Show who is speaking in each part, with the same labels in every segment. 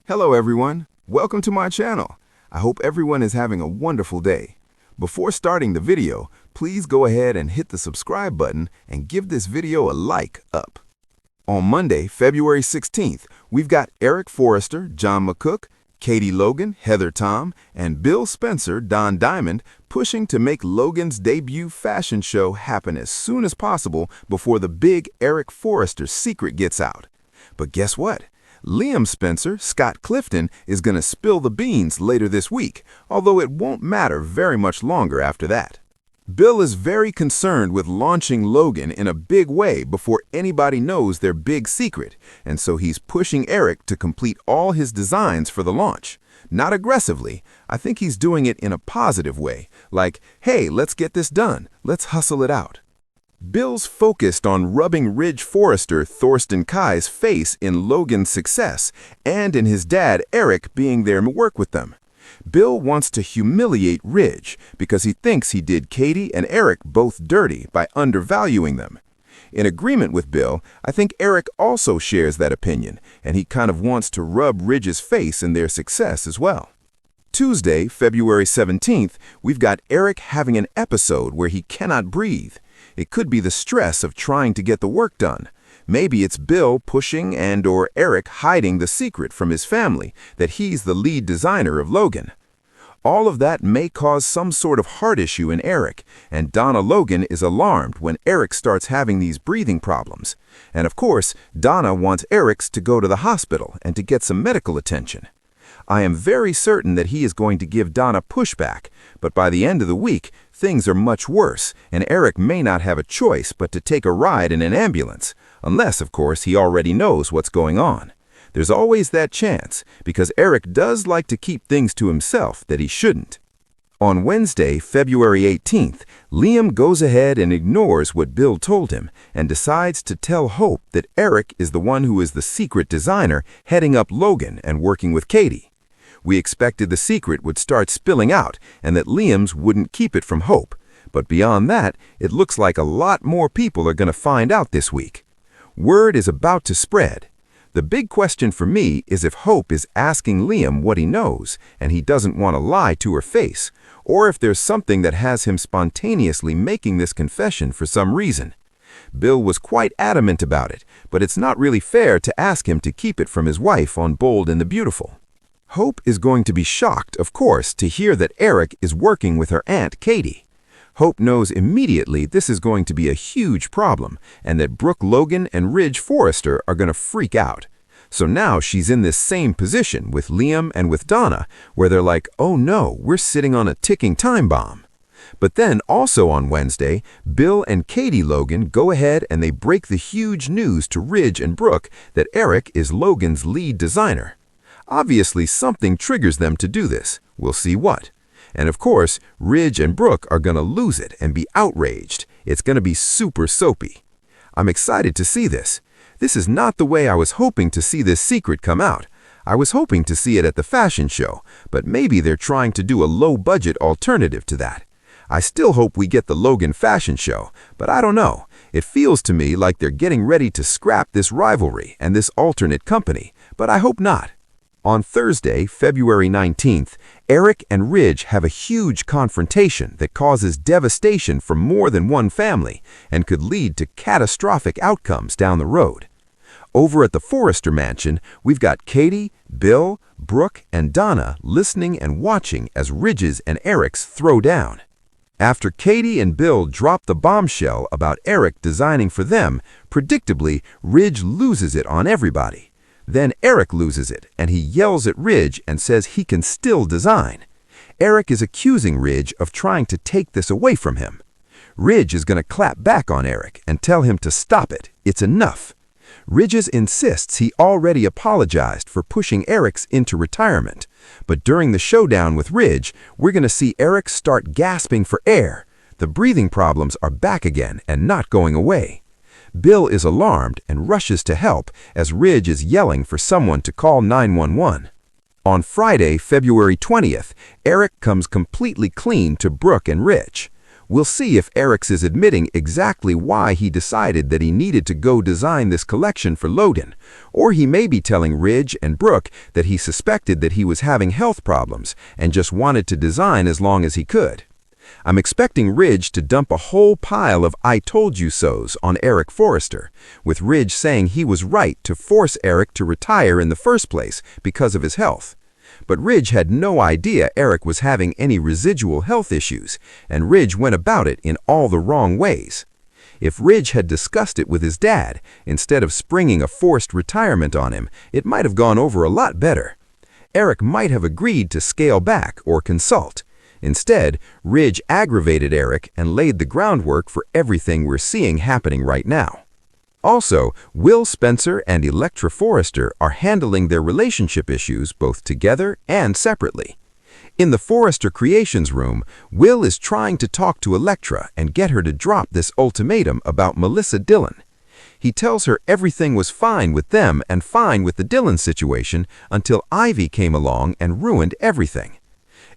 Speaker 1: Hello everyone, welcome to my channel. I hope everyone is having a wonderful day. Before starting the video, please go ahead and hit the subscribe button and give this video a like up. On Monday, February 16th, we've got Eric Forrester, John McCook, Katie Logan, Heather Tom, and Bill Spencer, Don Diamond, pushing to make Logan's debut fashion show happen as soon as possible before the big Eric Forrester secret gets out. But guess what? Liam Spencer, Scott Clifton, is going to spill the beans later this week, although it won't matter very much longer after that. Bill is very concerned with launching Logan in a big way before anybody knows their big secret, and so he's pushing Eric to complete all his designs for the launch. Not aggressively, I think he's doing it in a positive way, like, hey, let's get this done, let's hustle it out. Bill's focused on rubbing Ridge Forrester, Thorsten Kai's face in Logan's success, and in his dad, Eric, being there to work with them. Bill wants to humiliate Ridge because he thinks he did Katie and Eric both dirty by undervaluing them. In agreement with Bill, I think Eric also shares that opinion, and he kind of wants to rub Ridge's face in their success as well. Tuesday, February 17th, we've got Eric having an episode where he cannot breathe. It could be the stress of trying to get the work done. Maybe it's Bill pushing and/or Eric hiding the secret from his family that he's the lead designer of Logan. All of that may cause some sort of heart issue in Eric, and Donna Logan is alarmed when Eric starts having these breathing problems. And of course, Donna wants Eric to go to the hospital and to get some medical attention. I am very certain that he is going to give Donna pushback, but by the end of the week, things are much worse, and Eric may not have a choice but to take a ride in an ambulance, unless, of course, he already knows what's going on. There's always that chance, because Eric does like to keep things to himself that he shouldn't. On Wednesday, February 18th, Liam goes ahead and ignores what Bill told him and decides to tell Hope that Eric is the one who is the secret designer heading up Logan and working with Katie. We expected the secret would start spilling out and that Liam's wouldn't keep it from Hope, but beyond that, it looks like a lot more people are going to find out this week. Word is about to spread. The big question for me is if Hope is asking Liam what he knows and he doesn't want to lie to her face, or if there's something that has him spontaneously making this confession for some reason. Bill was quite adamant about it, but it's not really fair to ask him to keep it from his wife on Bold and the Beautiful. Hope is going to be shocked, of course, to hear that Eric is working with her aunt Katie. Hope knows immediately this is going to be a huge problem and that Brooke Logan and Ridge Forrester are going to freak out. So now she's in this same position with Liam and with Donna, where they're like, oh no, we're sitting on a ticking time bomb. But then also on Wednesday, Bill and Katie Logan go ahead and they break the huge news to Ridge and Brooke that Eric is Logan's lead designer. Obviously, something triggers them to do this. We'll see what. And of course, Ridge and Brooke are going to lose it and be outraged. It's going to be super soapy. I'm excited to see this. This is not the way I was hoping to see this secret come out. I was hoping to see it at the fashion show, but maybe they're trying to do a low-budget alternative to that. I still hope we get the Logan fashion show, but I don't know. It feels to me like they're getting ready to scrap this rivalry and this alternate company, but I hope not. On Thursday, February 19th, Eric and Ridge have a huge confrontation that causes devastation for more than one family and could lead to catastrophic outcomes down the road. Over at the Forrester mansion, we've got Katie, Bill, Brooke, and Donna listening and watching as Ridge's and Eric's throw down. After Katie and Bill drop the bombshell about Eric designing for them, predictably, Ridge loses it on everybody. Then Eric loses it, and he yells at Ridge and says he can still design. Eric is accusing Ridge of trying to take this away from him. Ridge is going to clap back on Eric and tell him to stop it. It's enough. Ridge insists he already apologized for pushing Eric's into retirement. But during the showdown with Ridge, we're going to see Eric start gasping for air. The breathing problems are back again and not going away. Bill is alarmed and rushes to help as Ridge is yelling for someone to call 911. On Friday, February 20th, Eric comes completely clean to Brooke and Ridge. We'll see if Eric is admitting exactly why he decided that he needed to go design this collection for Logan, or he may be telling Ridge and Brooke that he suspected that he was having health problems and just wanted to design as long as he could. I'm expecting Ridge to dump a whole pile of "I told you so's" on Eric Forrester, with Ridge saying he was right to force Eric to retire in the first place because of his health. But Ridge had no idea Eric was having any residual health issues, and Ridge went about it in all the wrong ways. If Ridge had discussed it with his dad, instead of springing a forced retirement on him, it might have gone over a lot better. Eric might have agreed to scale back or consult. Instead, Ridge aggravated Eric and laid the groundwork for everything we're seeing happening right now. Also, Will Spencer and Electra Forrester are handling their relationship issues both together and separately. In the Forrester Creations room, Will is trying to talk to Electra and get her to drop this ultimatum about Melissa Dillon. He tells her everything was fine with them and fine with the Dillon situation until Ivy came along and ruined everything.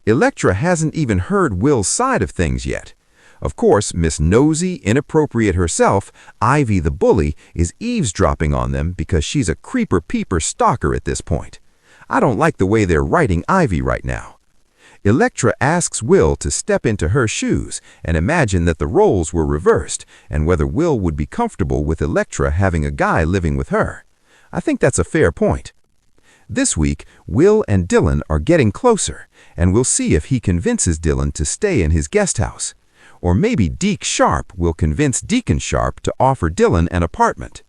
Speaker 1: Electra hasn't even heard Will's side of things yet. Of course, Miss Nosy, Inappropriate herself, Ivy the bully, is eavesdropping on them because she's a creeper-peeper stalker at this point. I don't like the way they're writing Ivy right now. Electra asks Will to step into her shoes and imagine that the roles were reversed and whether Will would be comfortable with Electra having a guy living with her. I think that's a fair point. This week, Will and Dillon are getting closer, and we'll see if he convinces Dillon to stay in his guest house. Or maybe Deke Sharp will convince Deacon Sharp to offer Dillon an apartment.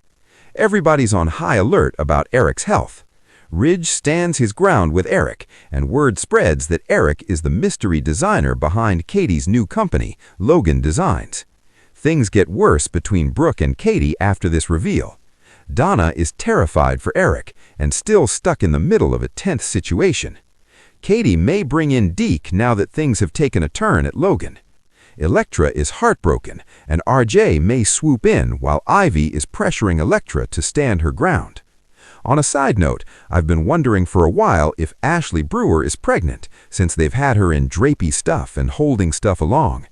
Speaker 1: Everybody's on high alert about Eric's health. Ridge stands his ground with Eric, and word spreads that Eric is the mystery designer behind Katie's new company, Logan Designs. Things get worse between Brooke and Katie after this reveal. Donna is terrified for Eric and still stuck in the middle of a tense situation. Katie may bring in Deke now that things have taken a turn at Logan. Electra is heartbroken, and RJ may swoop in while Ivy is pressuring Electra to stand her ground. On a side note, I've been wondering for a while if Ashley Brewer is pregnant, since they've had her in drapey stuff and holding stuff along.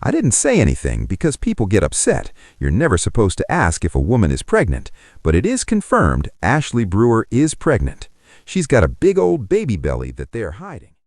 Speaker 1: I didn't say anything because people get upset. You're never supposed to ask if a woman is pregnant, but it is confirmed Ashley Brewer is pregnant. She's got a big old baby belly that they're hiding.